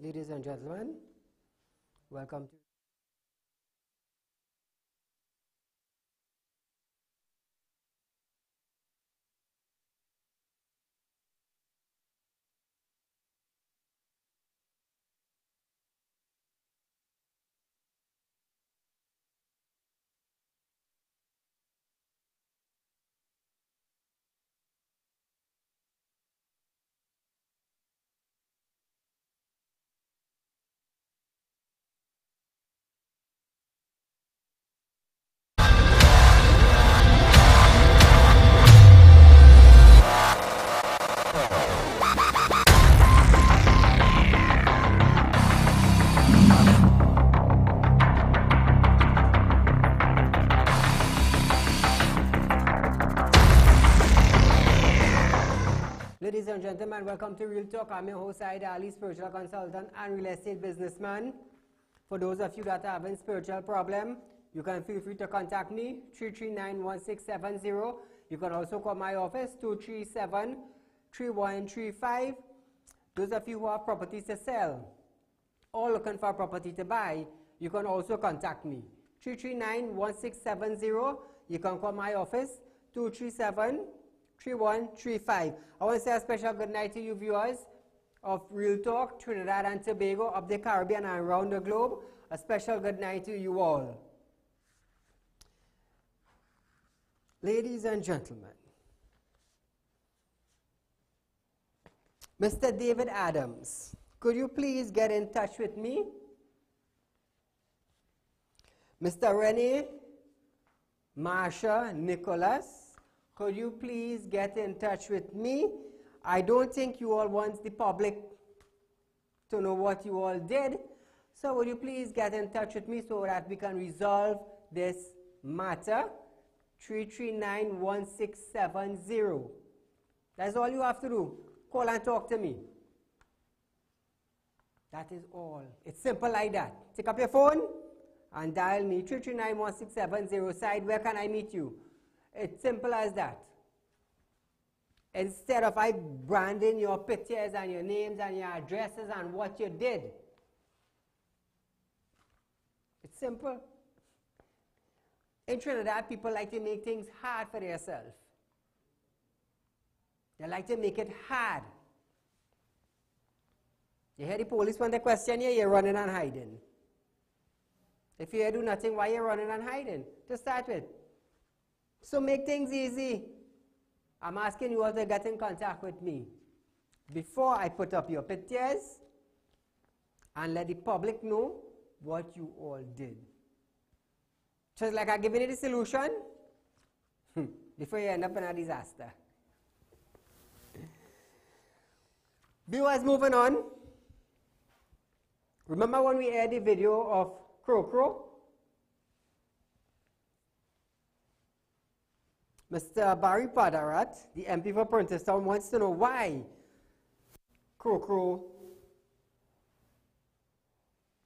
Ladies and gentlemen, welcome to Ladies and gentlemen, welcome to Real Talk. I'm your host, Saieed Ali, spiritual consultant and real estate businessman. For those of you that are having spiritual problem, you can feel free to contact me, 339-1670. You can also call my office, 237-3135. Those of you who have properties to sell or looking for a property to buy, you can also contact me, 339-1670. You can call my office, 237-3135. I want to say a special good night to you viewers of Real Talk, Trinidad and Tobago, of the Caribbean and around the globe. A special good night to you all. Ladies and gentlemen, Mr. David Adams, could you please get in touch with me? Mr. Rene Marsha Nicholas, could you please get in touch with me? I don't think you all want the public to know what you all did. So would you please get in touch with me so that we can resolve this matter? 339-1670. That's all you have to do. Call and talk to me. That is all. It's simple like that. Take up your phone and dial me, 339-1670. Side, where can I meet you? It's simple as that. Instead of I branding your pictures and your names and your addresses and what you did. It's simple. In Trinidad, people like to make things hard for themselves. They like to make it hard. You hear the police when they question you, you're running and hiding. If you do nothing, why are you running and hiding? To start with. So make things easy. I'm asking you all to get in contact with me before I put up your pictures and let the public know what you all did. Just like I giving you the solution before you end up in a disaster. Viewers, moving on. Remember when we aired the video of Crow? Mr. Barry Padarat, the MP for Princeton, wants to know why Crow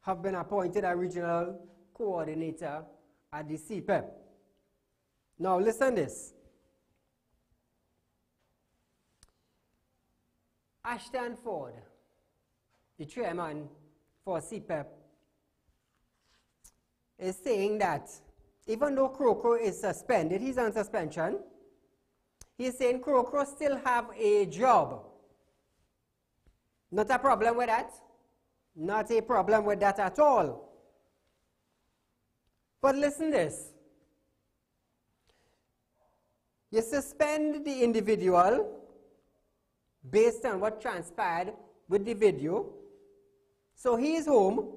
have been appointed a regional coordinator at the CPEP. Now listen this. Ashton Ford, the chairman for CPEP, is saying that even though Crow is suspended, he's on suspension, he's saying Crow still have a job. Not a problem with that. Not a problem with that at all. But listen this. You suspend the individual based on what transpired with the video. So he is home.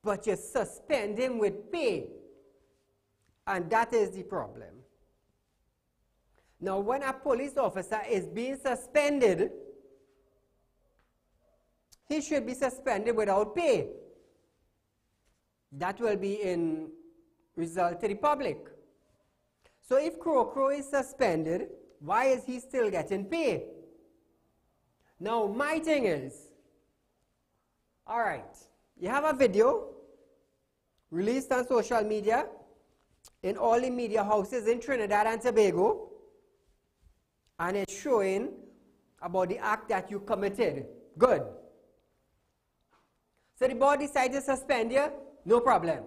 But you suspend him with pay. And that is the problem. Now, when a police officer is being suspended, he should be suspended without pay. That will be in result to the public. So if Crow is suspended, why is he still getting pay? Now, my thing is, all right, you have a video released on social media in all the media houses in Trinidad and Tobago, and it's showing about the act that you committed. Good. So the board decides to suspend you, no problem.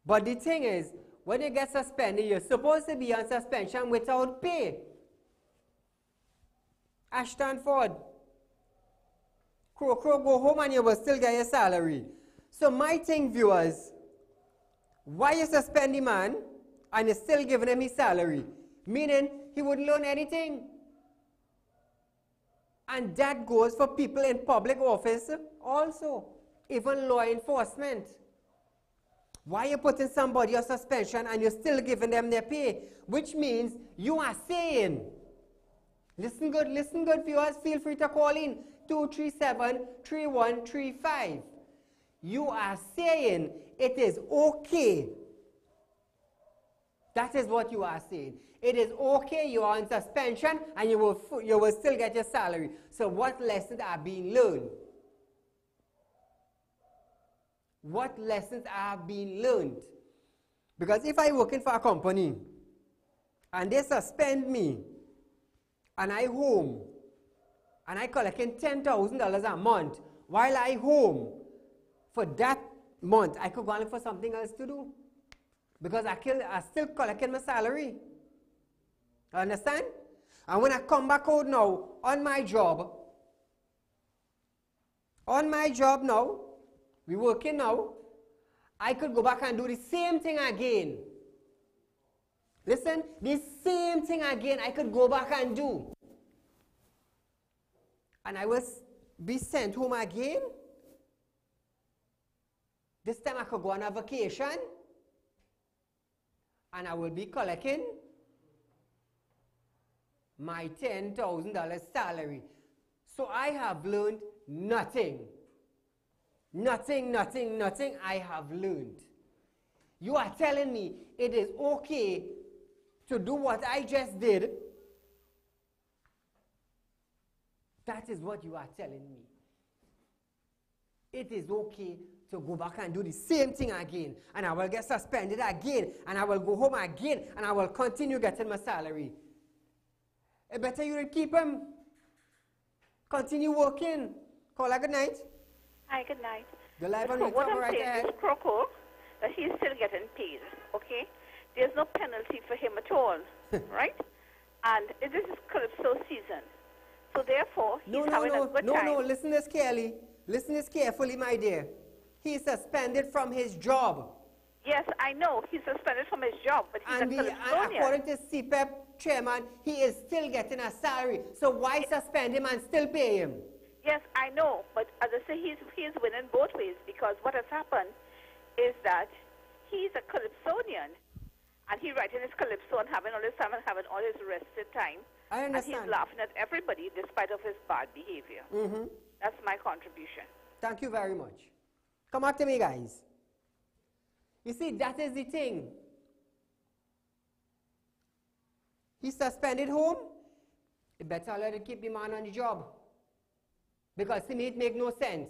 But the thing is, when you get suspended, you're supposed to be on suspension without pay. Ashton Ford. Crow go home and you will still get your salary. So my thing, viewers, why you suspend the man and you're still giving him his salary? Meaning he wouldn't learn anything. And that goes for people in public office also, even law enforcement. Why are you putting somebody on suspension and you're still giving them their pay? Which means you are saying, listen good, viewers, feel free to call in, 237-3135. You are saying it is okay. That is what you are saying. It is okay, you are on suspension and you will still get your salary. So what lessons are being learned? What lessons are being learned? Because if I working for a company and they suspend me and I home and I collecting $10,000 a month, while I home for that month, I could go and look for something else to do. Because I still collecting my salary. Understand? And when I come back out now, on my job now, we working now, I could go back and do the same thing again. Listen, the same thing again I could go back and do. And I will be sent home again. This time I could go on a vacation. And I will be collecting my $10,000 salary. So I have learned nothing. Nothing I have learned. You are telling me it is okay to do what I just did. That is what you are telling me. It is okay to go back and do the same thing again, and I will get suspended again, and I will go home again, and I will continue getting my salary. It better you keep him. Continue working. Call her good night. Hi, good night. The live on what I'm right saying ahead. is Croco, that he's still getting paid, okay? There's no penalty for him at all, right? And this is Calypso season. So therefore, he's having a good time. No, listen this carefully. Listen this carefully, my dear. He's suspended from his job. Yes, I know. He's suspended from his job, but he's a Calypsonian. According to CPEP chairman, he is still getting a salary. So why suspend him and still pay him? Yes, I know. But as I say, he's winning both ways, because what has happened is that he's a Calypsonian. And he's writing his Calypso and having all his time and having all his rested time. I understand. And he's laughing at everybody despite of his bad behavior. That's my contribution. Thank you very much. Come back to me, guys. You see, that is the thing. He's suspended home. You better let him keep the man on the job. Because to me, it makes no sense.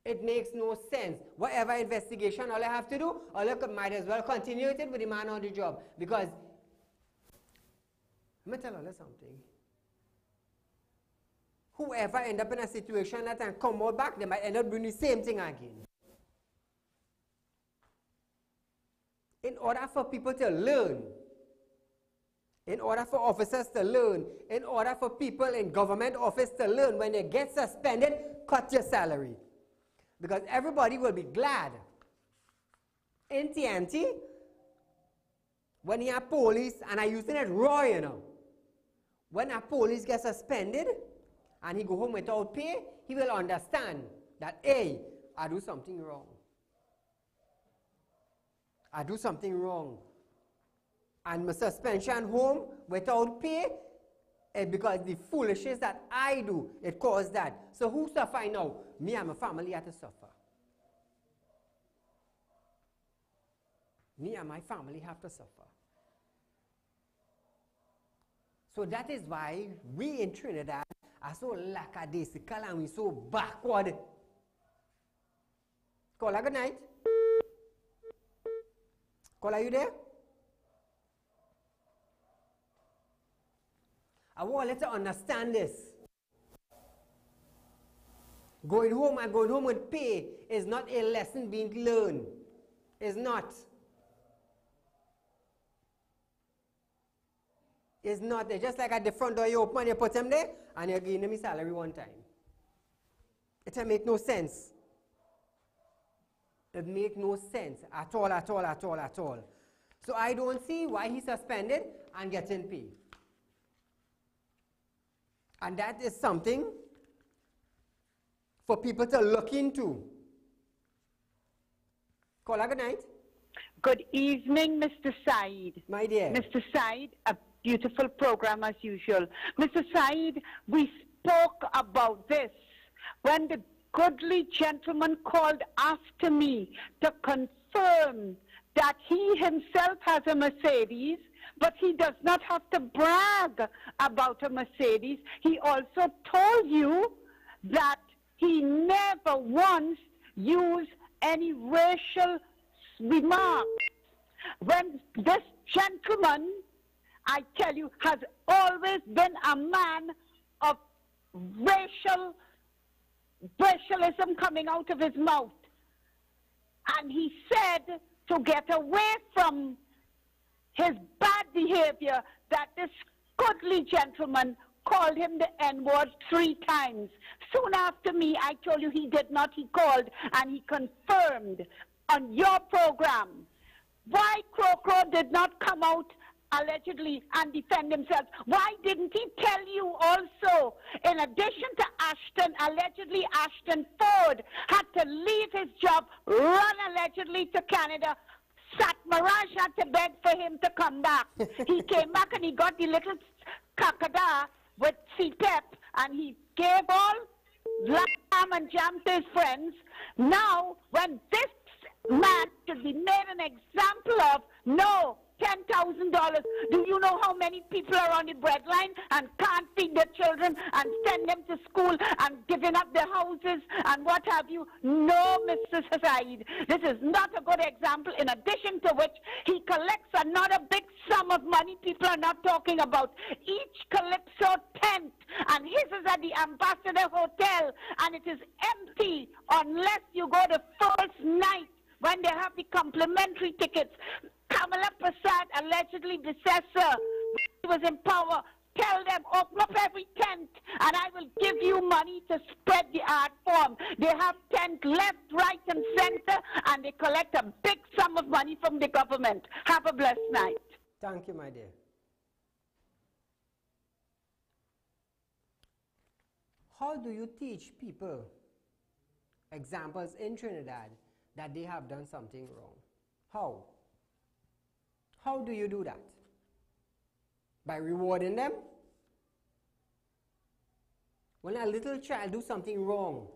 It makes no sense. Whatever investigation, all I have to do, all I might as well continue it with the man on the job. Because, let me tell you something. Whoever end up in a situation that can come out back, they might end up doing the same thing again. In order for people to learn, in order for officers to learn, in order for people in government office to learn, when they get suspended, cut your salary. Because everybody will be glad. In TNT, when you have police, and I'm using it raw, you know, when a police gets suspended, and he go home without pay, he will understand that, hey, I do something wrong. I do something wrong. And my suspension home without pay, because the foolishness that I do, it caused that. So who suffer now? Me and my family have to suffer. Me and my family have to suffer. So that is why we in Trinidad are so lackadaisical and we're so backward. Caller, good night. Caller, are you there? I want you to understand this. Going home and going home with pay is not a lesson being learned. It's not. It's not. It's just like at the front door you open and you put them there and you're giving them his salary one time. It will make no sense. It makes no sense at all, at all, at all, at all. So I don't see why he's suspended and getting paid. And that is something for people to look into. Caller, good night. Good evening, Mr. Saeed. My dear. Mr. Saeed, a beautiful program as usual. Mr. Saeed, we spoke about this when the goodly gentleman called after me to confirm that he himself has a Mercedes, but he does not have to brag about a Mercedes. He also told you that he never once used any racial remarks. When this gentleman, I tell you, has always been a man of racialism coming out of his mouth. And he said to get away from his bad behavior that this goodly gentleman called him the N-word 3 times. Soon after me, I told you he did not. He called and he confirmed on your program. Why Crow did not come out allegedly and defend himself? Why didn't he tell you also, in addition to Ashton, allegedly Ashton Ford had to leave his job, run allegedly to Canada, Satmaraj had to beg for him to come back. He came back and he got the little kakada with CPEP and he gave all lamb and jam to his friends. Now, when this man should be made an example of, no, $10,000. Do you know how many people are on the breadline and can't feed their children and send them to school and giving up their houses and what have you? No, Mr. Saeed, this is not a good example. In addition to which, he collects another big sum of money people are not talking about. Each Calypso tent, and his is at the Ambassador Hotel, and it is empty unless you go the first night when they have the complimentary tickets. Kamala Prasad, allegedly decessor, he was in power. Tell them, open up every tent, and I will give you money to spread the art form. They have tent left, right, and center, and they collect a big sum of money from the government. Have a blessed night. Thank you, my dear. How do you teach people, examples in Trinidad, that they have done something wrong? How? How do you do that? By rewarding them? When a little child do something wrong,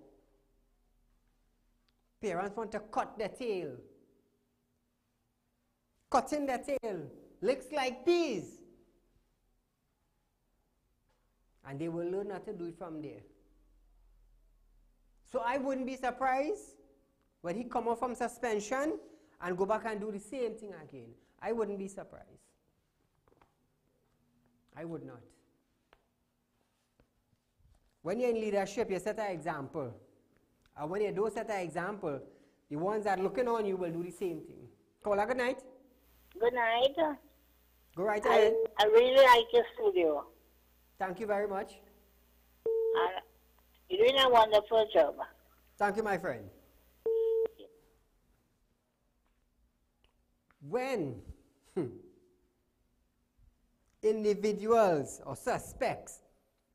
parents want to cut their tail. Cutting their tail looks like peas. And they will learn how to do it from there. So I wouldn't be surprised when he come off from suspension and go back and do the same thing again. I wouldn't be surprised. I would not. When you're in leadership, you set an example. And when you don't set an example, the ones that are looking on you will do the same thing. Caller, good night. Good night. Go right ahead. I really like your studio. Thank you very much. You're doing a wonderful job. Thank you, my friend. When individuals or suspects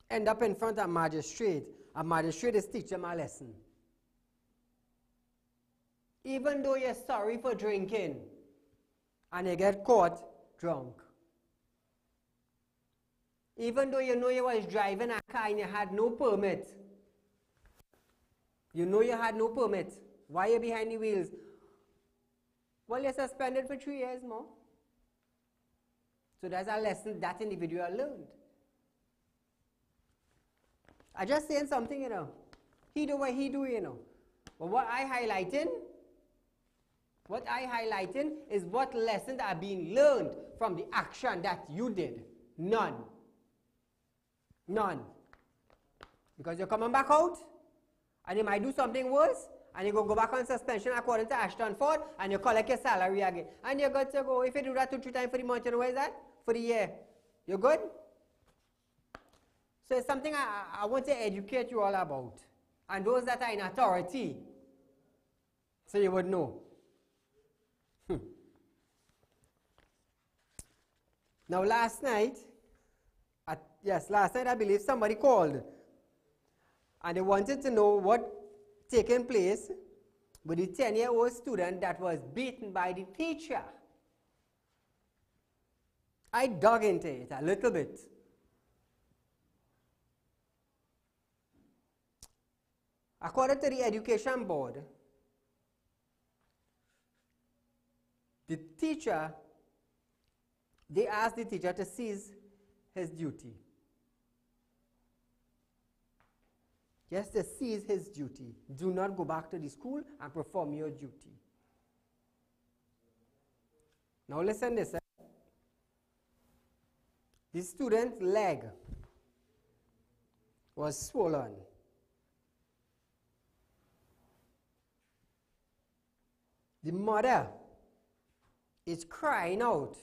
end up in front of a magistrate is teaching them a lesson. Even though you're sorry for drinking and you get caught drunk. Even though you know you was driving a car and you had no permit. You know you had no permit. Why are you behind the wheels? Well, you're suspended for 3 years more. So that's a lesson that individual learned. I'm just saying something, you know. He do what he do, you know. But what I highlighting is what lessons are being learned from the action that you did. None. None. Because you're coming back out, and you might do something worse, and you go back on suspension according to Ashton Ford, and you collect your salary again. And you're good to go. If you do that 2-3 times for the month, you know what is that? For the year. You're good? So it's something I want to educate you all about. And those that are in authority, so you would know. Now last night I believe somebody called and they wanted to know what taken place with the 10-year-old student that was beaten by the teacher. I dug into it a little bit. According to the Education Board, they asked the teacher to cease his duty. Yes, to cease his duty. Do not go back to the school and perform your duty. Now listen this. The student's leg was swollen. The mother is crying out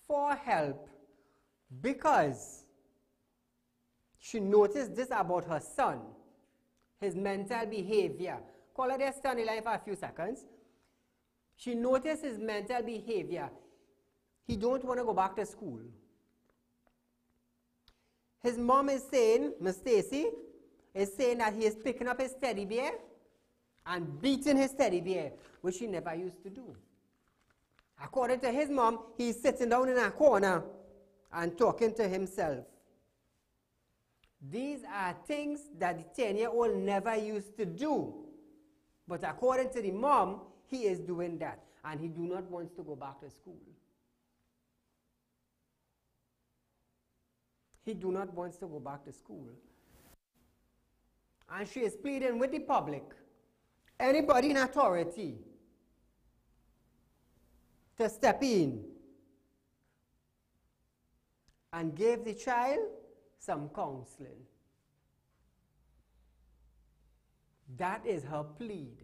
for help because she noticed this about her son, his mental behavior. Call her there, stand in line for a few seconds. She noticed his mental behavior. He don't want to go back to school. His mom is saying, Miss Stacy, is saying that he is picking up his teddy bear and beating his teddy bear, which he never used to do. According to his mom, he's sitting down in a corner and talking to himself. These are things that the 10-year-old never used to do. But according to the mom, he is doing that. And he do not want to go back to school. He do not want to go back to school. And she is pleading with the public, anybody in authority, to step in and give the child some counseling. That is her plead.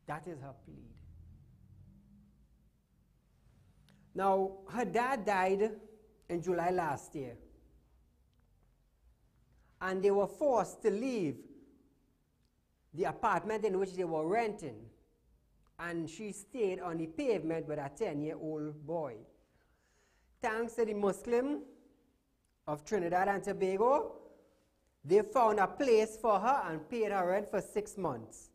That is her plead. Now, her dad died in July last year. And they were forced to leave the apartment in which they were renting. And she stayed on the pavement with a 10-year-old boy. Thanks to the Muslim of Trinidad and Tobago, they found a place for her and paid her rent for 6 months.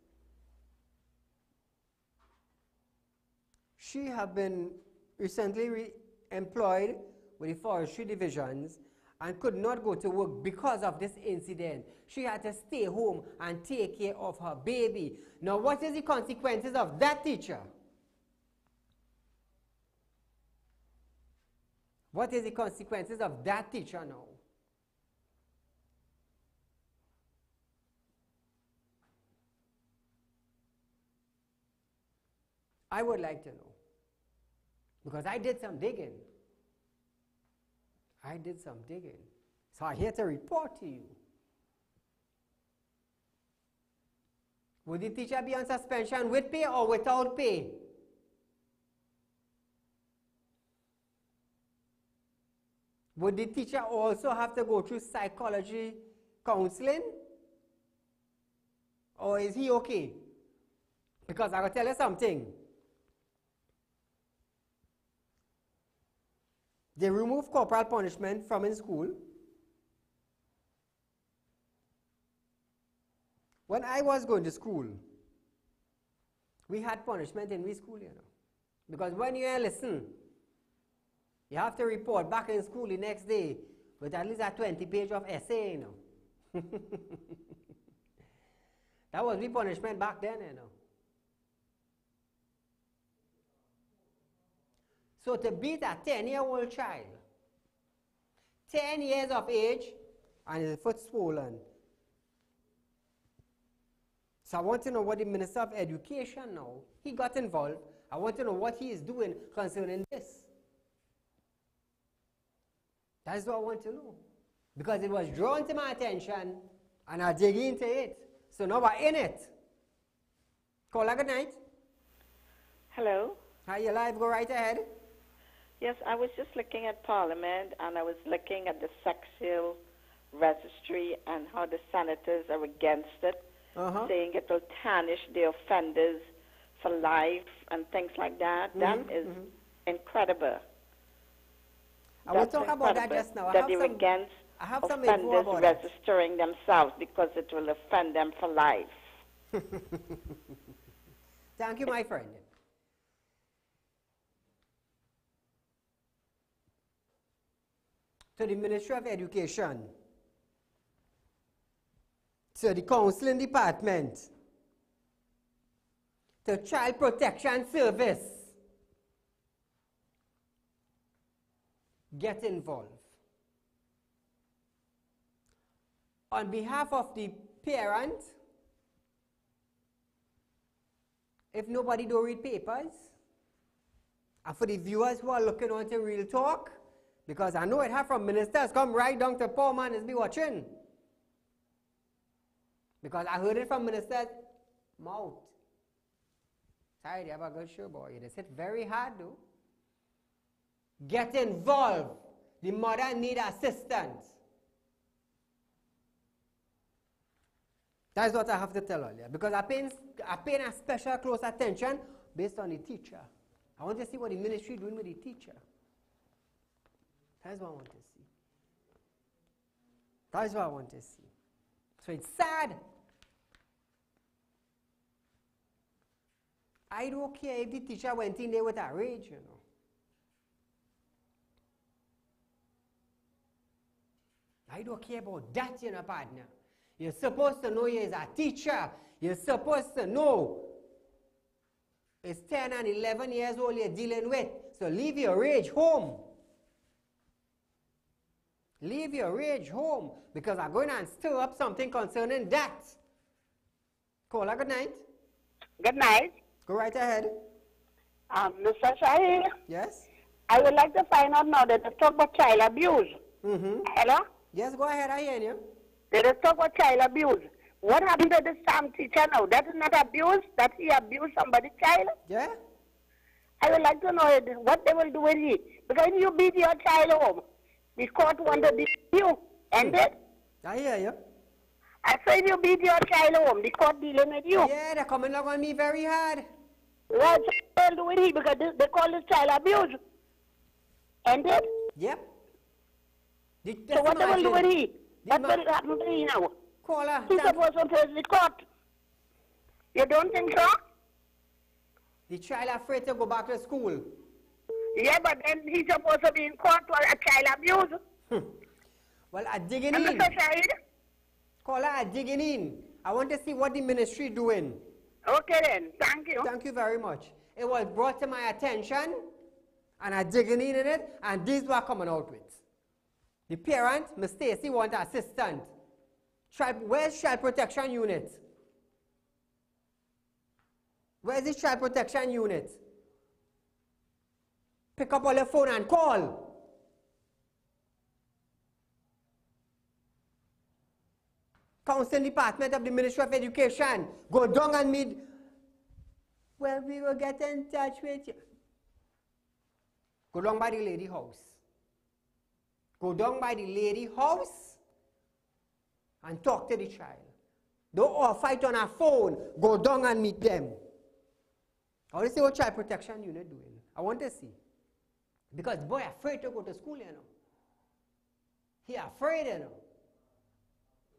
She had been recently employed with the forestry divisions and could not go to work because of this incident. She had to stay home and take care of her baby. Now, what is the consequences of that teacher? What is the consequences of that teacher now? I would like to know. Because I did some digging. I did some digging. So I'm here to report to you. Would the teacher be on suspension with pay or without pay? Would the teacher also have to go through psychology counseling? Or is he okay? Because I will tell you something. They removed corporal punishment from in school. When I was going to school, we had punishment in school, you know. Because when you listen, you have to report back in school the next day with at least a 20-page of essay, you know. That was the punishment back then, you know. So to beat a 10-year-old child, 10 years of age, and his foot swollen. So I want to know what the Minister of Education now, he got involved. I want to know what he is doing concerning this. That's what I want to know. Because it was drawn to my attention, and I dig into it. So now we're in it. Caller, good night. Hello. Hi, you live? Go right ahead. Yes, I was just looking at Parliament, and I was looking at the sexual registry and how the senators are against it, saying it will tarnish the offenders for life and things like that. That is incredible. I will talk about that just now. That they're against offenders registering themselves because it will offend them for life. Thank you, my friend. To the Ministry of Education, to the Counseling Department, to Child Protection Service, get involved. On behalf of the parent, if nobody don't read papers, and for the viewers who are looking on to Real Talk, because I know it have from ministers come right down to poor man is be watching. Because I heard it from ministers' mouth. Sorry, they have a good show, boy. It is hit very hard, though. Get involved. The mother need assistance. That's what I have to tell earlier. Because I pay a special close attention based on the teacher. I want to see what the ministry doing with the teacher. That's what I want to see. That's what I want to see. So it's sad. I don't care if the teacher went in there with a rage, you know. I don't care about that, you know, partner. You're supposed to know you're a teacher. You're supposed to know it's 10 and 11 years old you're dealing with. So leave your rage home. Leave your rage home, because I'm going to stir up something concerning that. Caller, good night. Good night. Go right ahead. Mr. Saieed. Yes? I would like to find out now that they talk about child abuse. Hello? Yes, go ahead, I hear you. They talk about child abuse. What happened to this teacher now? That is not abuse? That he abused somebody's child? Yeah? I would like to know what they will do with you. Because if you beat your child home, the court want to beat you. And it? I hear you. I say you beat your child home, the court dealing with you. Yeah, they're coming along on me very hard. What they will do with him? Because they call this child abuse. And it? Yep. So what they will do with him? That's what it happened to him now. Caller, He's supposed to face the court. You don't think so? the child afraid to go back to school. Yeah, but then he's supposed to be in court for a child abuse. Well, I'm digging in. Mr. Saieed? Caller, I'm digging in. I want to see what the ministry doing. Okay then, thank you. Thank you very much. It was brought to my attention, and I'm digging in it, and these were coming out with. The parent, Miss Stacy, want an assistant. Where's Child Protection Unit? Where's the Child Protection Unit? Pick up on the phone and call. Counseling Department of the Ministry of Education. Go down and meet. Well, we will get in touch with you. Go down by the lady house. Go down by the lady house and talk to the child. Don't all fight on a phone. Go down and meet them. I want to see what Child Protection Unit doing. I want to see. Because boy afraid to go to school, you know. He afraid, you know.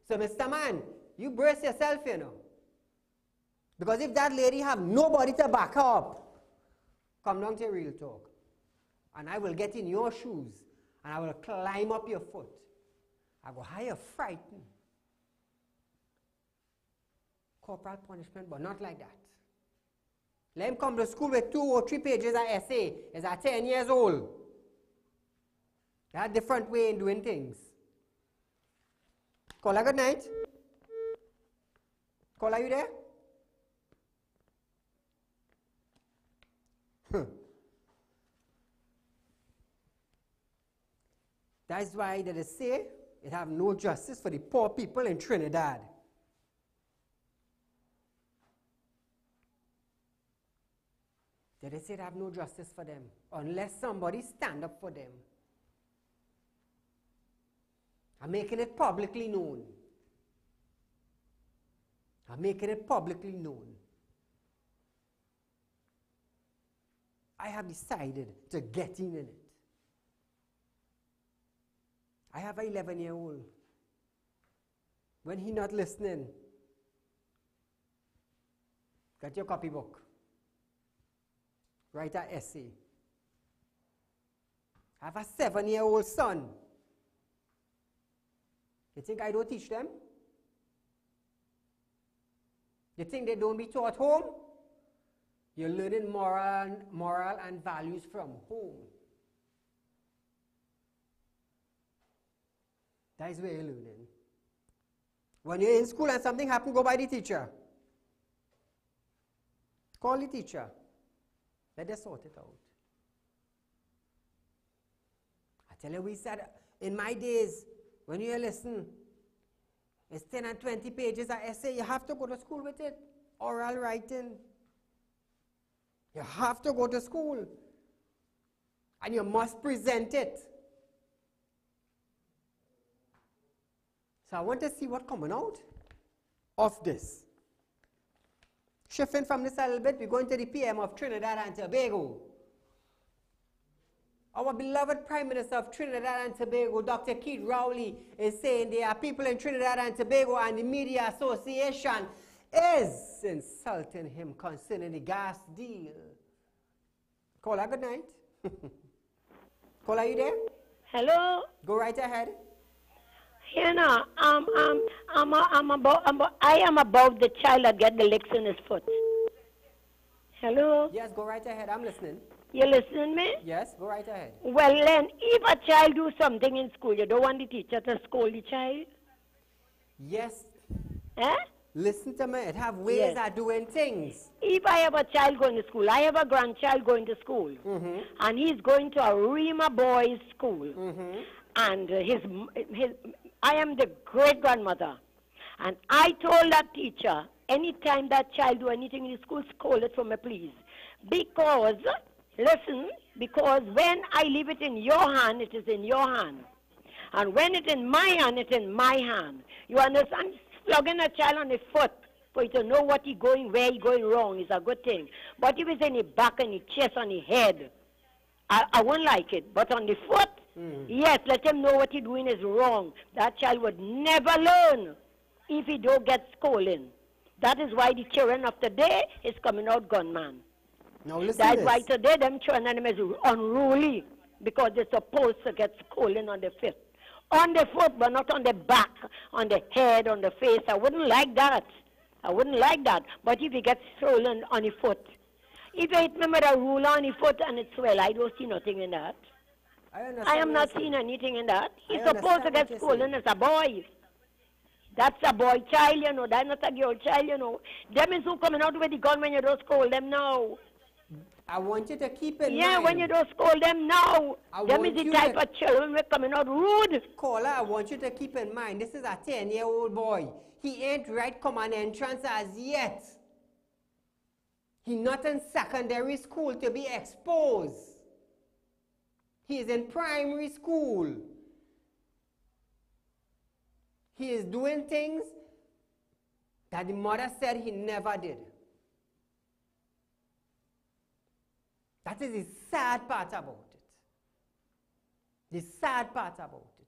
So, Mr. Man, you brace yourself, you know. Because if that lady have nobody to back her up, come down to Real Talk. And I will get in your shoes. And I will climb up your foot. I go higher frightened. Corporal punishment, but not like that. Let him come to school with 2 or 3 pages of essay. He's at 10 years old. That's a different way in doing things. Caller, good night. Caller, you there? That's why they say it have no justice for the poor people in Trinidad. They say it have no justice for them unless somebody stand up for them. I'm making it publicly known. I'm making it publicly known. I have decided to get in it. I have an 11-year-old. When he not listening, get your copybook. Write an essay. I have a 7-year-old son. You think I don't teach them? You think they don't be taught home? You're learning moral and values from home. That is where you're learning. When you're in school and something happens, go by the teacher. Call the teacher. Let us sort it out. I tell you, we said, in my days, when you listen, it's 10 and 20 pages of essay. You have to go to school with it. Oral writing. You have to go to school. And you must present it. So I want to see what's coming out of this. Shifting from this a little bit, we're going to the PM of Trinidad and Tobago. Our beloved Prime Minister of Trinidad and Tobago, Dr. Keith Rowley, is saying there are people in Trinidad and Tobago and the Media Association is insulting him concerning the gas deal. Caller, good night. Caller, are you there? Hello? Go right ahead. You know, I am about the child that get the licks in his foot. Hello? Yes, go right ahead. I'm listening. You listening me? Yes, go right ahead. Well then, if a child do something in school, you don't want the teacher to scold the child? Yes. Eh? Listen to me. It have ways of doing things. If I have a child going to school, I have a grandchild going to school, and he's going to a Rima boys' school, and I am the great-grandmother, and I told that teacher, anytime that child do anything in the school, scold it for me, please. Because, listen, because when I leave it in your hand, it is in your hand. And when it's in my hand, it's in my hand. You understand? Flogging a child on the foot for you to know what he's going, where he's going wrong is a good thing. But if it's in the back and the chest and the head, I won't like it. But on the foot, yes, let him know what he's doing is wrong. That child would never learn if he don't get scolding. That is why the children of today is coming out gunman. Now listen. That's why today them children is unruly because they're supposed to get scolding on the foot. On the foot, but not on the back, on the head, on the face. I wouldn't like that. I wouldn't like that. But if he gets stolen on the foot, if you hit me with a ruler on the foot and it swell, I don't see nothing in that. I am not seeing anything in that. He's supposed to get stolen as a boy. That's a boy child, you know. That's not a girl child, you know. Them is who coming out with the gun when you don't scold them now. I want you to keep in mind. Yeah, when you don't scold them now. Them is the type of children who are coming out rude. Caller, I want you to keep in mind, this is a 10-year-old boy. He ain't right common entrance as yet. He not in secondary school to be exposed. He is in primary school. He is doing things that the mother said he never did. That is the sad part about it. The sad part about it.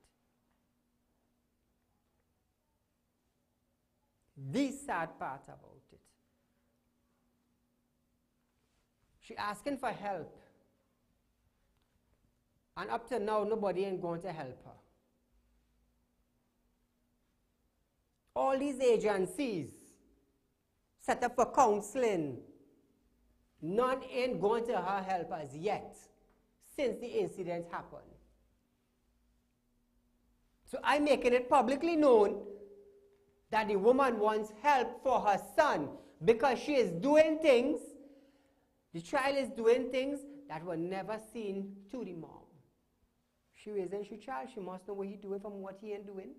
The sad part about it. She asking for help. And up to now, nobody ain't going to help her. All these agencies set up for counseling, none ain't going to her help as yet, since the incident happened. So I'm making it publicly known that the woman wants help for her son because she is doing things, the child is doing things that were never seen to the mom. She raising she child, she must know what he doing from what he ain't doing.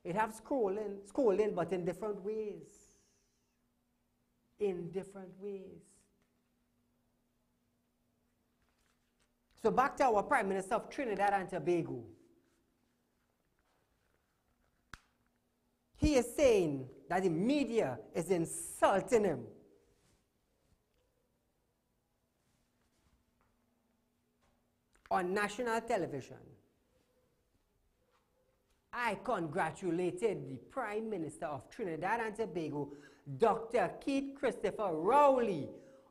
It have scolding, but in different ways. In different ways. So back to our Prime Minister of Trinidad and Tobago. He is saying that the media is insulting him. On national television. I congratulated the Prime Minister of Trinidad and Tobago, Dr. Keith Christopher Rowley,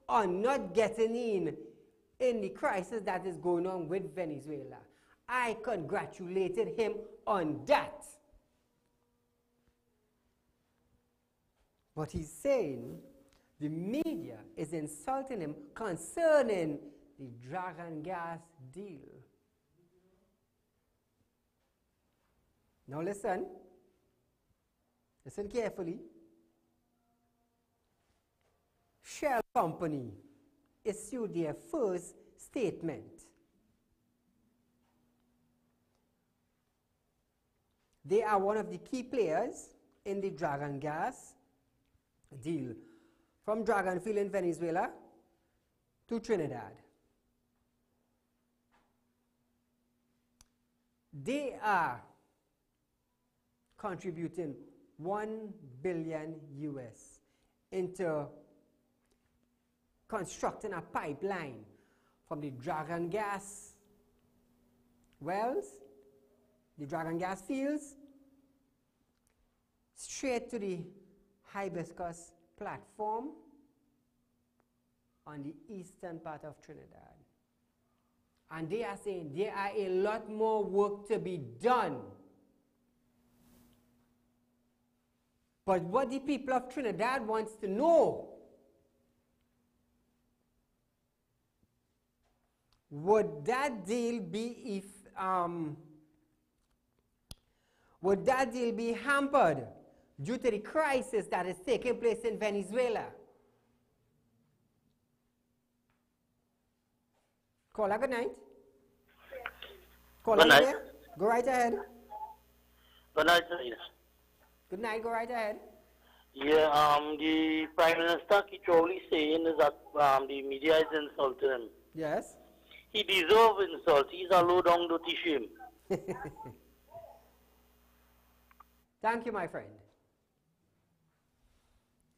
on not getting in the crisis that is going on with Venezuela. I congratulated him on that. But he's saying the media is insulting him concerning the dragon gas deal. Now listen carefully. Shell Company issued their first statement. They are one of the key players in the dragon gas deal from Dragonfield in Venezuela to Trinidad. They are contributing $1 billion US into constructing a pipeline from the dragon gas wells, the dragon gas fields, straight to the hibiscus platform on the eastern part of Trinidad. And they are saying there are a lot more work to be done. But what the people of Trinidad wants to know, would that deal be hampered due to the crisis that is taking place in Venezuela? Caller, good night. Caller, good night. Go right ahead. Good night, sir. Good night, go right ahead. Yeah, the Prime Minister keeps only saying is that the media is insulting him. Yes. He deserves insult. He's a low down dirty shame. Thank you, my friend.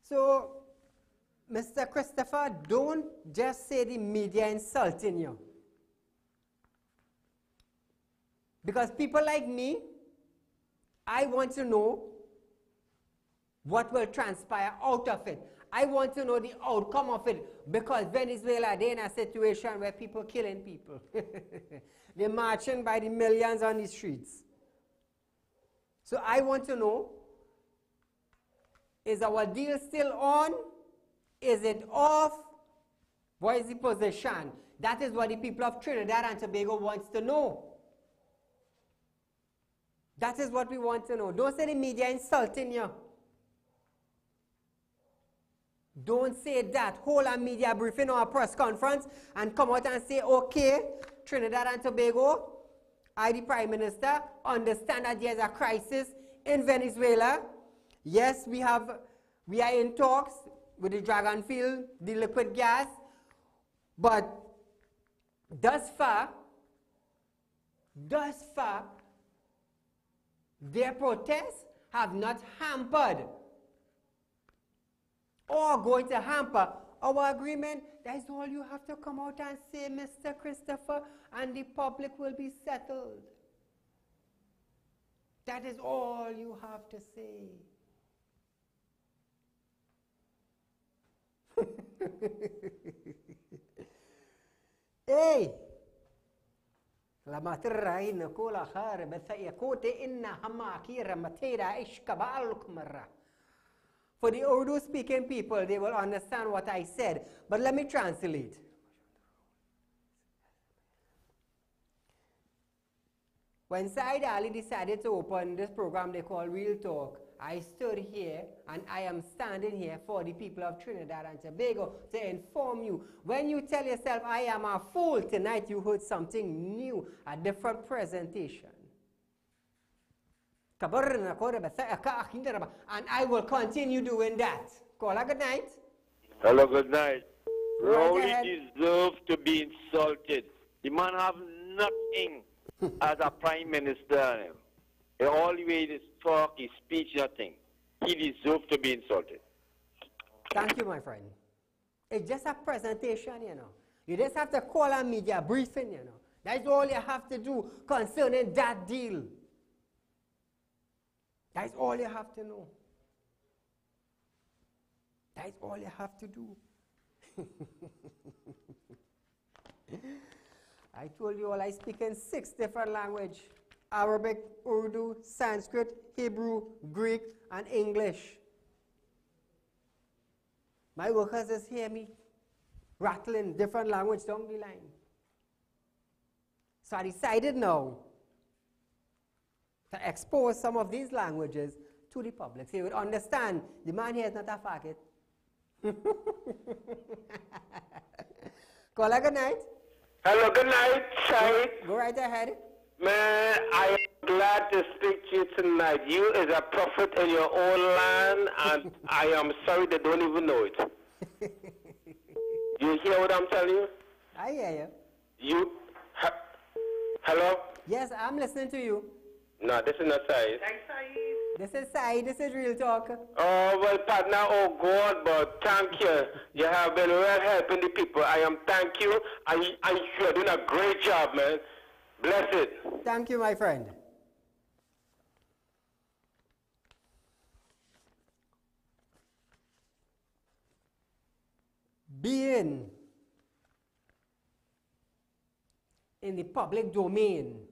So, Mr. Christopher, don't just say the media insulting you. Because people like me, I want to know what will transpire out of it. I want to know the outcome of it, because Venezuela, they're in a situation where people are killing people. They're marching by the millions on the streets. So I want to know, is our deal still on? Is it off? What is the position? That is what the people of Trinidad and Tobago wants to know. That is what we want to know. Don't say the media insulting you. Don't say that. Hold a media briefing or a press conference and come out and say, okay, Trinidad and Tobago, I, the Prime Minister, understand that there's a crisis in Venezuela. Yes, we are in talks with the Dragonfield, the liquid gas, but thus far, their protests have not hampered or going to hamper our agreement. That's all you have to come out and say, Mr. Christopher, and the public will be settled. That is all you have to say. Hey! La materra in cola khar bethayakote inna hamakira matera ishkabaluk marra. For the Urdu speaking people, they will understand what I said, but let me translate. When Saieed Ali decided to open this program they call Real Talk, I stood here and I am standing here for the people of Trinidad and Tobago to inform you. When you tell yourself, I am a fool, tonight you heard something new, a different presentation. And I will continue doing that. Caller, good night. Hello, good night. Right Rowley ahead. deserves to be insulted. The man have nothing as a prime minister. In all the way his talk, his speech, nothing. He deserves to be insulted. Thank you, my friend. It's just a presentation, you know. You just have to call a media briefing, you know. That's all you have to do concerning that deal. That's all you have to know. That's all you have to do. I told you all I speak in 6 different languages. Arabic, Urdu, Sanskrit, Hebrew, Greek, and English. My workers just hear me rattling different language down the line. So I decided now to expose some of these languages to the public so you would understand the man here is not a faggot. Caller, good night. Hello, good night, Said. Go right ahead. Man, I am glad to speak to you tonight. You is a prophet in your own land, and I am sorry they don't even know it. You hear what I'm telling you? I hear You, hello? Yes, I'm listening to you. No, this is not Said. This is Saeed, this is Real Talk. Oh, well, partner, oh God, but thank you. You have been well helping the people. I am thank you. You are doing a great job, man. Bless it. Thank you, my friend. Being in the public domain,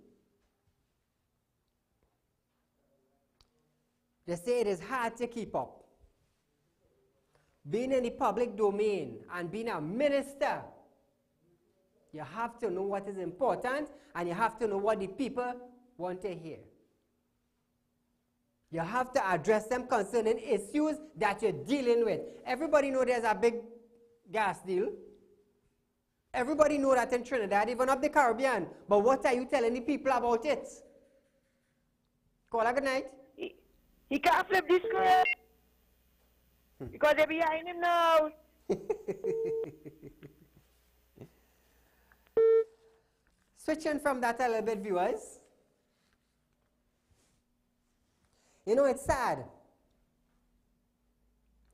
they say it is hard to keep up. Being in the public domain and being a minister, you have to know what is important and you have to know what the people want to hear. You have to address them concerning issues that you're dealing with. Everybody knows there's a big gas deal. Everybody knows that in Trinidad, even up the Caribbean. But what are you telling the people about it? Caller, good night. He can't flip the script because they're behind him now. Switching from that a little bit, viewers. You know, it's sad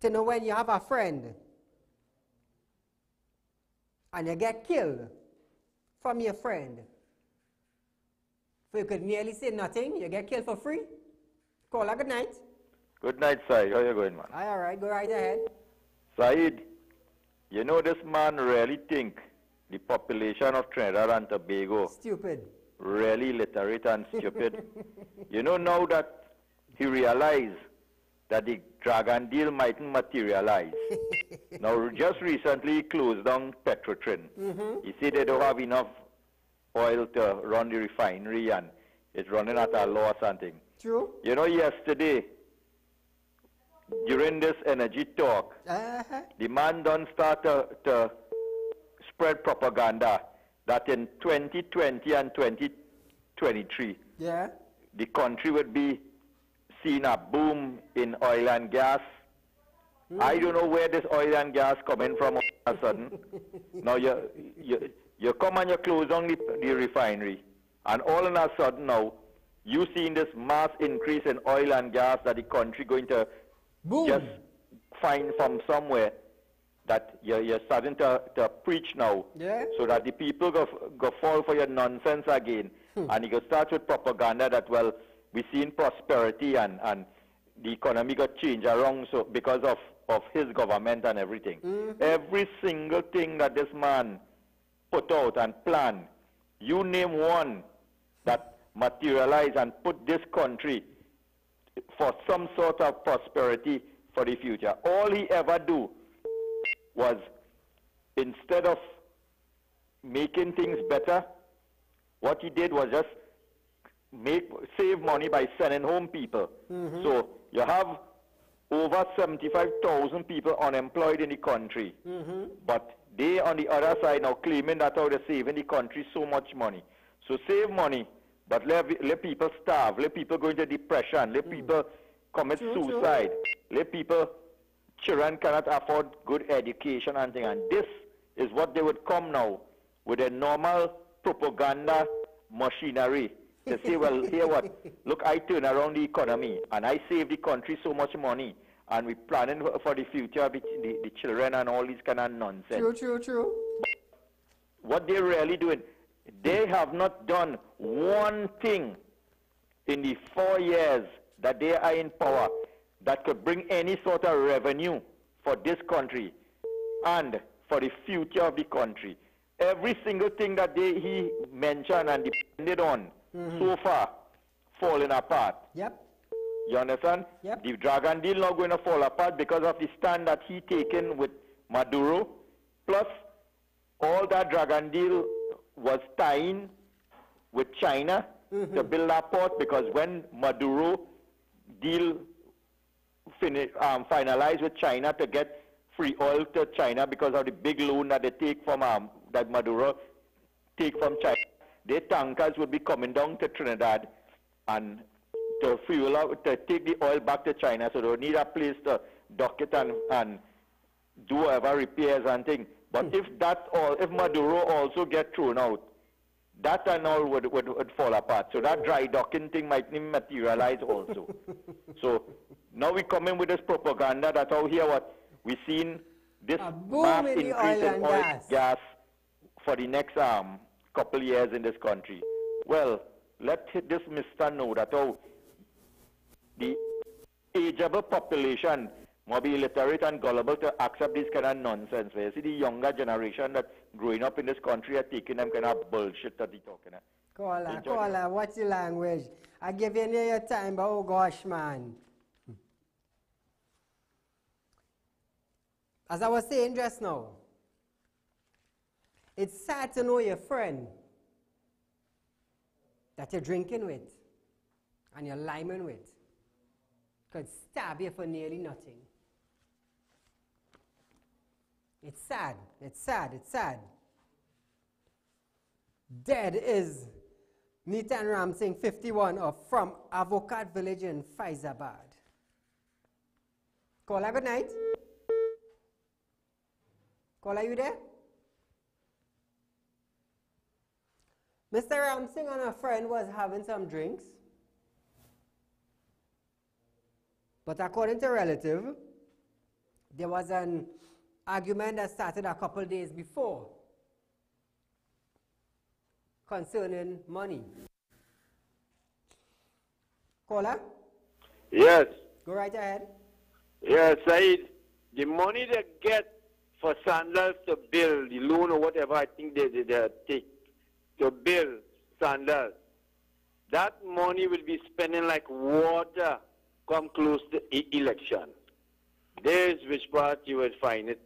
to know when you have a friend and you get killed from your friend. So you could merely say nothing, you get killed for free. Caller, good night. Good night, Said. How you going, man? All right, go right ahead. Said, you know this man really think the population of Trinidad and Tobago stupid, really illiterate and stupid. You know now that he realized that the Dragon deal mightn't materialize. Now, just recently he closed down Petrotrin. He said they don't have enough oil to run the refinery and it's running at a loss and thing. True. You know, yesterday, during this energy talk, the man done start to spread propaganda that in 2020 and 2023, the country would be seeing a boom in oil and gas. I don't know where this oil and gas coming from all of a sudden. Now you come and you close down the refinery, and all of a sudden now you seeing this mass increase in oil and gas that the country going to just find from somewhere that you're starting to preach now, so that the people go fall for your nonsense again, and you go start with propaganda that, well, we seen prosperity and the economy got changed around so because of his government and everything. Every single thing that this man put out and planned, you name one that materialized and put this country for some sort of prosperity for the future. All he ever do was, instead of making things better, what he did was just save money by sending home people. So you have over 75,000 people unemployed in the country. But they, on the other side, now claiming that how they're saving the country so much money. So save money, but let people starve, let people go into depression, let people commit suicide, let people, children cannot afford good education and things. And this is what they would come now with a normal propaganda machinery to say, well, here what, look, I turn around the economy and I save the country so much money and we're planning for the future of the children and all these kind of nonsense. True. What they're really doing, they have not done one thing in the 4 years that they are in power that could bring any sort of revenue for this country and for the future of the country. Every single thing that he mentioned and depended on so far falling apart. Yep. You understand? Yep. The Dragon deal not going to fall apart because of the stand that he taken with Maduro. Plus, all that Dragon deal was tying with China to build that port, because when Maduro deal finalized with China to get free oil to China because of the big loan that they take from that Maduro take from China, their tankers would be coming down to Trinidad and to fuel out, to take the oil back to China. So they would need a place to dock it and do whatever repairs and things. But if Maduro also get thrown out, that and all would fall apart. So that dry docking thing might not materialize also. So now we come in with this propaganda that out here what we seen this mass increase in oil and gas for the next couple years in this country. Well, let this mister know that the ageable population must be illiterate and gullible to accept this kind of nonsense. You see the younger generation that growing up in this country are taking them kind of bullshit that they're talking about. Caller, what's the language? I give you your time, but oh gosh, man. As I was saying just now, it's sad to know your friend that you're drinking with and you're liming with could stab you for nearly nothing. It's sad. Dead is Nitan Ram Singh, 51, from Avocat Village in Faizabad. Caller, good night. Caller, you there? Mr. Ram Singh and a friend was having some drinks. But according to a relative, there was an argument that started a couple days before concerning money. Caller? Yes. Go right ahead. Yes, Saeed. The money they get for Sandals to build, the loan or whatever I think they take to build Sandals, that money will be spending like water come close to election. There's which part you would find it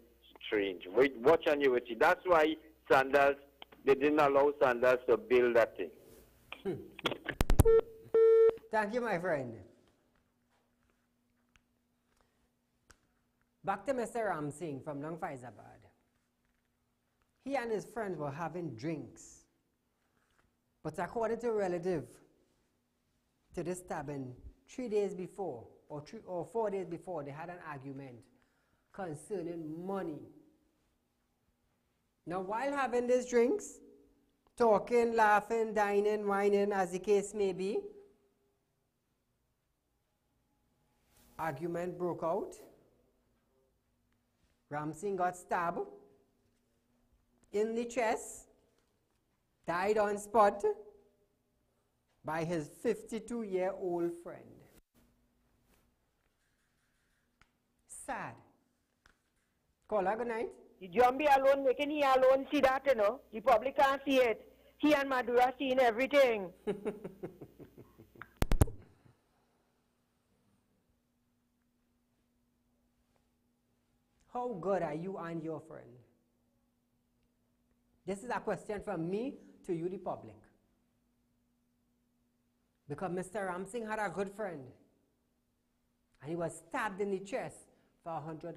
strange. Wait, watch and you will see. That's why Sandals, they didn't allow Sandals to build that thing. Thank you, my friend. Back to Mr. Ram Singh from Long Faizabad. He and his friends were having drinks. But according to a relative, to this stabbing, 3 days before, or 4 days before, they had an argument concerning money. Now, while having these drinks, talking, laughing, dining, whining, as the case may be, argument broke out. Ram Singh got stabbed in the chest, died on spot by his 52-year-old friend. Sad. Caller, good night. The Jumbie alone, making he alone see that, you know. The public can't see it. He and Madura seeing everything. How good are you and your friend? This is a question from me to you, the public. Because Mr. Ramsing had a good friend. And he was stabbed in the chest for $100.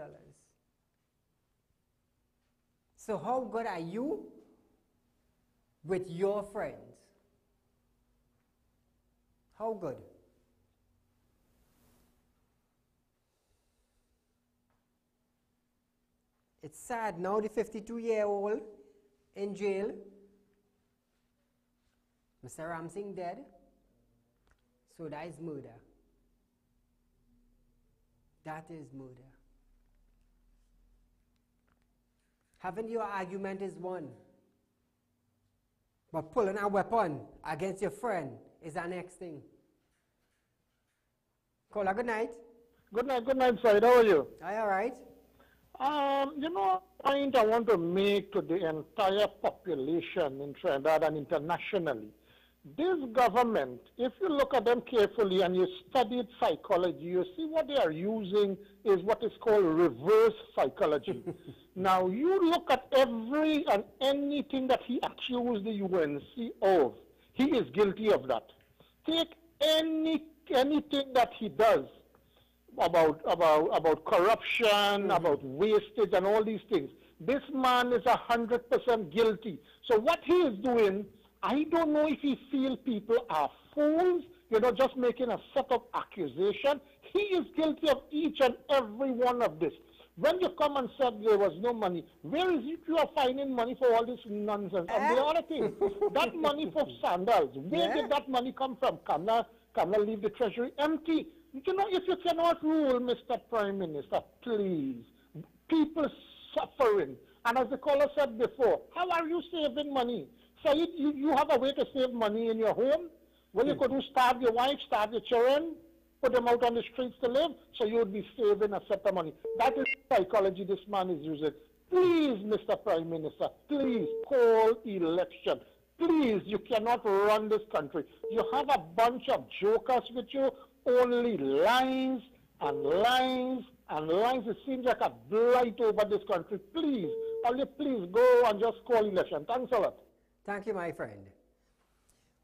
So how good are you with your friends? How good? It's sad now the 52-year-old in jail. Mr. Ramsing dead. So that is murder. That is murder. Having your argument is one. But pulling a weapon against your friend is the next thing. Caller, good night. Good night, Saieed. How are you? All right. You know, a point I want to make to the entire population in Trinidad and internationally. This government, if you look at them carefully and you studied psychology, you see what they are using is what is called reverse psychology. Now, you look at every and anything that he accused the UNC of, he is guilty of that. Take anything that he does about corruption, about wastage and all these things. This man is 100% guilty. So what he is doing, I don't know if he feels people are fools, just making a set of accusation. He is guilty of each and every one of this. When you come and said there was no money, where is it you are finding money for all this nonsense? And the other thing, that money for sandals, where did that money come from? Can I leave the treasury empty? If you cannot rule, Mr. Prime Minister, please, people suffering. And as the caller said before, how are you saving money? Said, you have a way to save money in your home? Well, you could starve your wife, starve your children, put them out on the streets to live, so you would be saving a set of money. That is psychology this man is using. Please, Mr. Prime Minister, please call election. Please, you cannot run this country. You have a bunch of jokers with you, only lies and lies and lies. It seems like a blight over this country. Please, only please go and just call election. Thanks a lot. Thank you, my friend.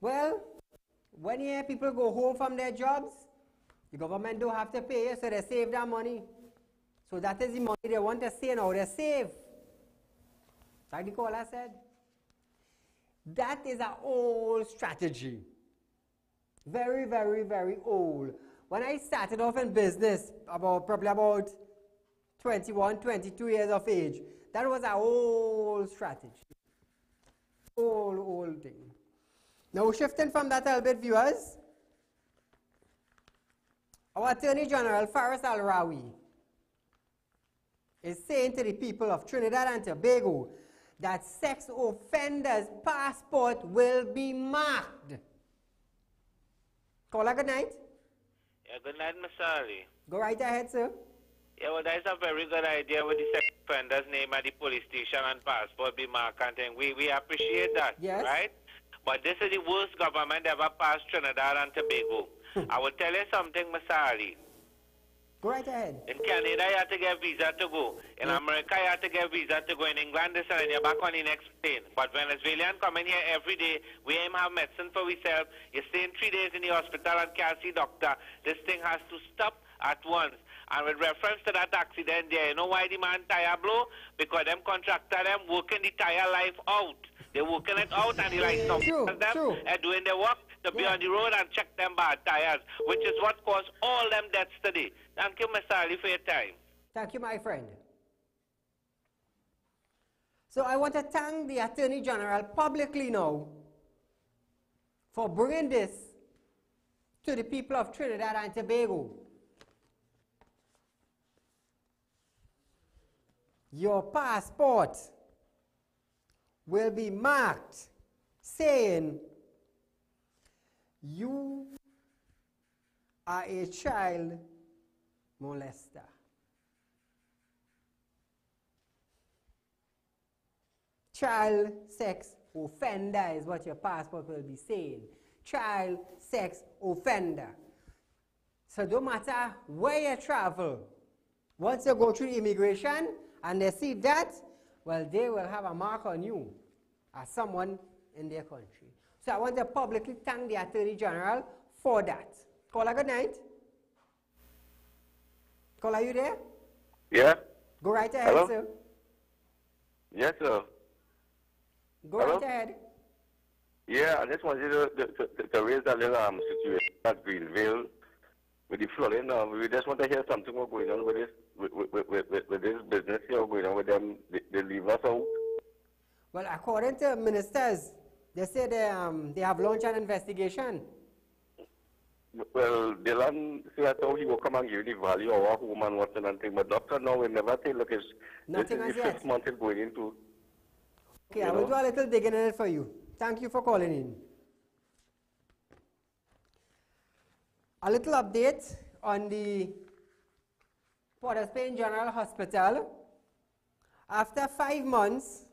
Well, when you hear people go home from their jobs, the government don't have to pay you, so they save that money. So that is the money they want to save now. They save. Like the caller said. That is an old strategy. Very, very, very old. When I started off in business, probably about 21, 22 years of age, that was an old strategy. Old thing. Now shifting from that a little bit, viewers, our Attorney General, Faris Al-Rawi, is saying to the people of Trinidad and Tobago that sex offenders' passport will be marked. Caller, good night. Yeah, good night, Mr. Ali. Go right ahead, sir. Yeah, well, that's a very good idea with the sex offender's name at the police station and passport be marked and thing. We appreciate that, right? But this is the worst government ever passed Trinidad and Tobago. I will tell you something, Mr. Ali. Go right ahead. In Canada, you have to get visa to go. In America, you have to get visa to go. In England, this and you're back on the next plane. But Venezuelan come in here every day. We aim have medicine for ourselves. You're staying 3 days in the hospital and can't see doctor. This thing has to stop at once. And with reference to that accident there, you know why the man tire blow? Because them contractor them working the tire life out. They're working it out and they like some of them are doing their work to be on the road and check them bad tires, which is what caused all them deaths today. Thank you, Mr. Ali, for your time. Thank you, my friend. So I want to thank the Attorney General publicly now for bringing this to the people of Trinidad and Tobago. Your passport will be marked saying you are a child molester. Child sex offender is what your passport will be saying. Child sex offender. So no matter where you travel, once you go through immigration and they see that, well, they will have a mark on you as someone in their country. So I want to publicly thank the Attorney General for that. Caller, good night. Caller, are you there? Yeah. Go right ahead, Hello? sir. Yes, sir. Go Hello? right ahead. Yeah, I just wanted to raise that little situation at Greenville with the flooding. We just want to hear something what's going on with this with this business here going on with them. They leave us out. Well, according to ministers, they say they have launched an investigation. Well, Dylan said how he will come and give the value of our home and what's and thing, but doctor now we never say, look, this is the 5th month it's going into. Okay, I will do a little digging in it for you. Thank you for calling in. A little update on the Port of Spain General Hospital. After 5 months,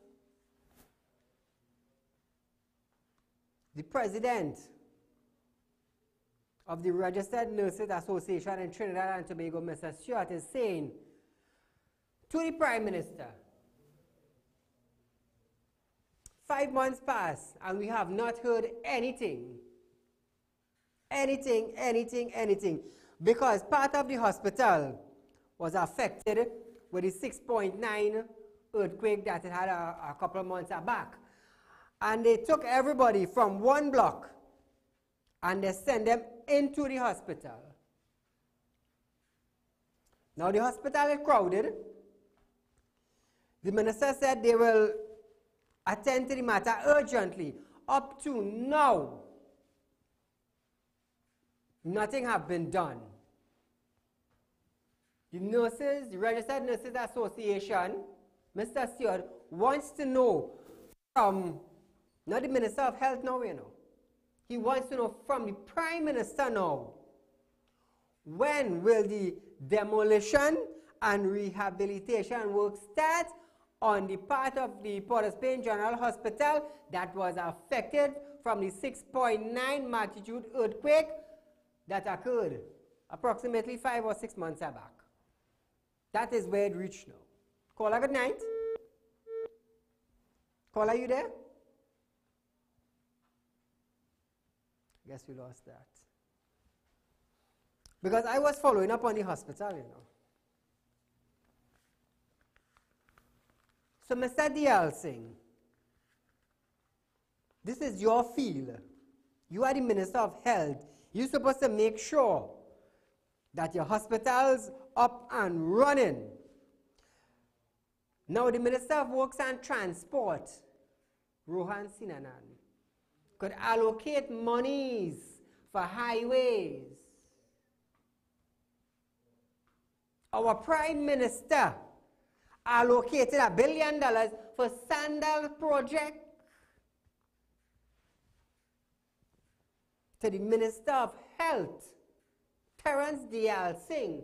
the president of the Registered Nurses Association in Trinidad and Tobago, Mr. Stewart, is saying to the Prime Minister, 5 months passed and we have not heard anything. Anything. Because part of the hospital was affected with the 6.9 earthquake that it had a couple of months back. And they took everybody from one block and they sent them into the hospital. Now the hospital is crowded. The minister said they will attend to the matter urgently. Up to now, nothing has been done. The nurses, the Registered Nurses Association, Mr. Stewart, wants to know from, not the Minister of Health now, you know. He wants to know from the Prime Minister now, when will the demolition and rehabilitation work start on the part of the Port of Spain General Hospital that was affected from the 6.9 magnitude earthquake that occurred approximately 5 or 6 months back. That is where it reached now. Caller, good night. Caller, are you there? I guess we lost that. Because I was following up on the hospital, you know. So, Mr. Diyal Singh, this is your field. You are the Minister of Health. You're supposed to make sure that your hospital's up and running. Now, the Minister of Works and Transport, Rohan Sinanan, could allocate monies for highways. Our Prime Minister allocated $1 billion for Sandal project to the Minister of Health, Terence Diyal Singh.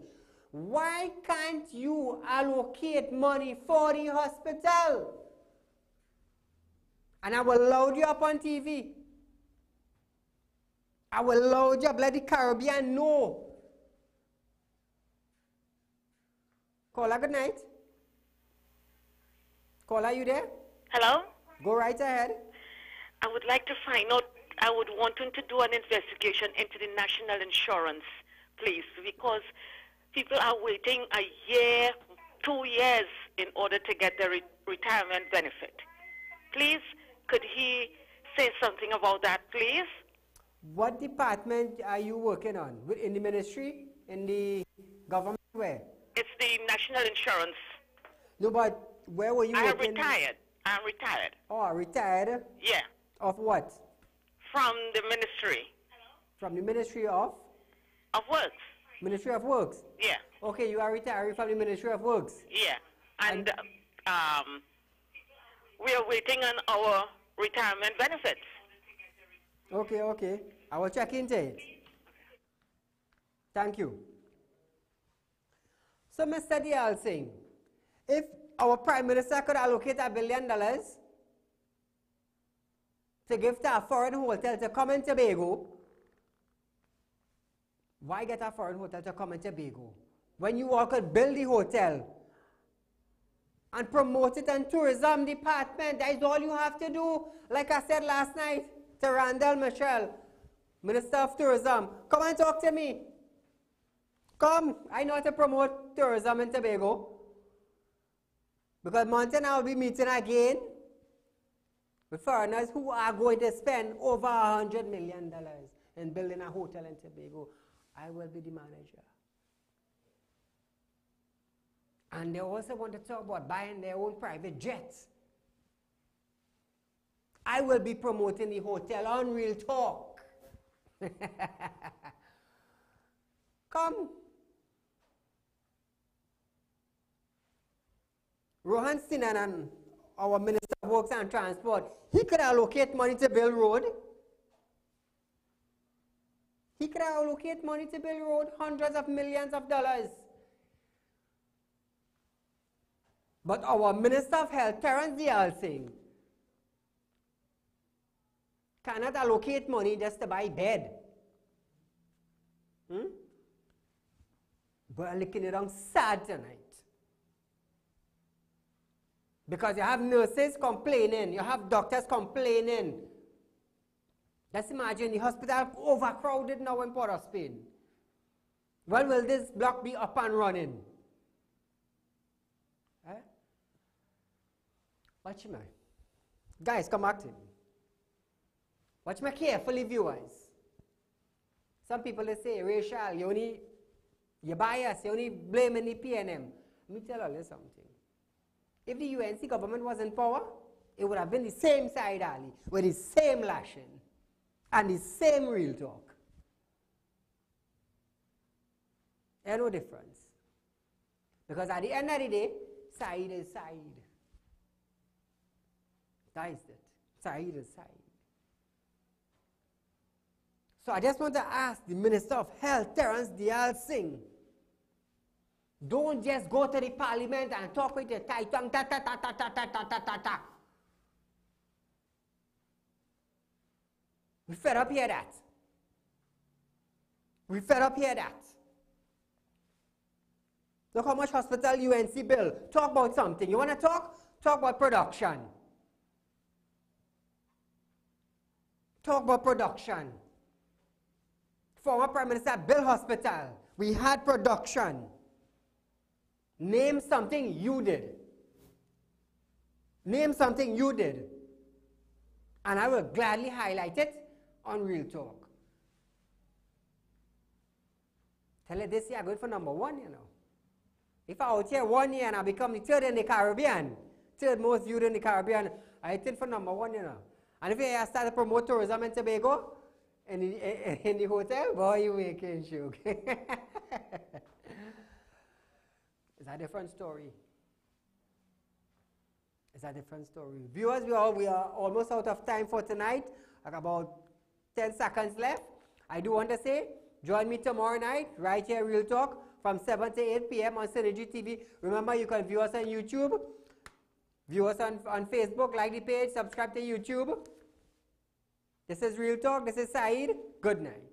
Why can't you allocate money for the hospital? And I will load you up on TV. I will load you up, let the Caribbean know. Caller, good night. Caller, are you there? Hello? Go right ahead. I would like to find out, I would want him to do an investigation into the national insurance, please, because people are waiting a year, 2 years in order to get their retirement benefit. Please, could he say something about that, please? What department are you working on? In the ministry? In the government? Where? It's the national insurance. No, but where were you working? I'm retired. Oh, retired? Yeah. Of what? From the ministry. From the Ministry of? Of Works. Ministry of Works? Yeah. Okay, you are retired from the Ministry of Works? Yeah. And we are waiting on our retirement benefits. Okay. I will check into it. Thank you. So, Mr. Diyal Singh, if our Prime Minister could allocate $1 billion to give to a foreign hotel to come in Tobago, why get a foreign hotel to come in Tobago? When you all could build the hotel and promote it in tourism department, that is all you have to do. Like I said last night to Randall Michelle, Minister of Tourism, come and talk to me. Come, I know how to promote tourism in Tobago. Because Montana will be meeting again with foreigners who are going to spend over $100 million in building a hotel in Tobago. I will be the manager. And they also want to talk about buying their own private jets. I will be promoting the hotel on Real Talk. Come. Rohan Sinanan, our Minister of Works and Transport, he could allocate money to build road. He could allocate money to build road, hundreds of millions of dollars. But our Minister of Health, Terence Singh, cannot allocate money just to buy bed. But I'm looking around sad tonight. Because you have nurses complaining, you have doctors complaining. Just imagine the hospital overcrowded now in Port of Spain. When will this block be up and running? Watch me. Guys, come back to me. Watch me carefully, viewers. Some people they say, Rachel, you bias, you only blaming the PNM. Let me tell you something. If the UNC government was in power, it would have been the same Saieed Ali, with the same lashing and the same Real Talk. There's no difference. Because at the end of the day, Saieed is Saieed. That is it. Saieed is Saieed. So I just want to ask the Minister of Health, Terence Singh, don't just go to the parliament and talk with your tight tongue, ta ta ta ta ta ta ta ta ta ta. We fed up hear that. We fed up hear that. Look how much hospital UNC bill. Talk about something. You want to talk? Talk about production. Talk about production. Former Prime Minister built hospital. We had production. Name something you did. Name something you did. And I will gladly highlight it on Real Talk. Tell you this year I'm going for number 1, you know. If I out here 1 year and I become the third in the Caribbean, third most viewed in the Caribbean, I think for number 1, you know. And if I start to promote tourism in Tobago, in the hotel, boy, you making joke. It's a different story. It's a different story. Viewers, we are almost out of time for tonight. Like about 10 seconds left. I do want to say, join me tomorrow night, right here, Real Talk, from 7 to 8 p.m. on Synergy TV. Remember, you can view us on YouTube, view us on Facebook, like the page, subscribe to YouTube. This is Real Talk. This is Saeed. Good night.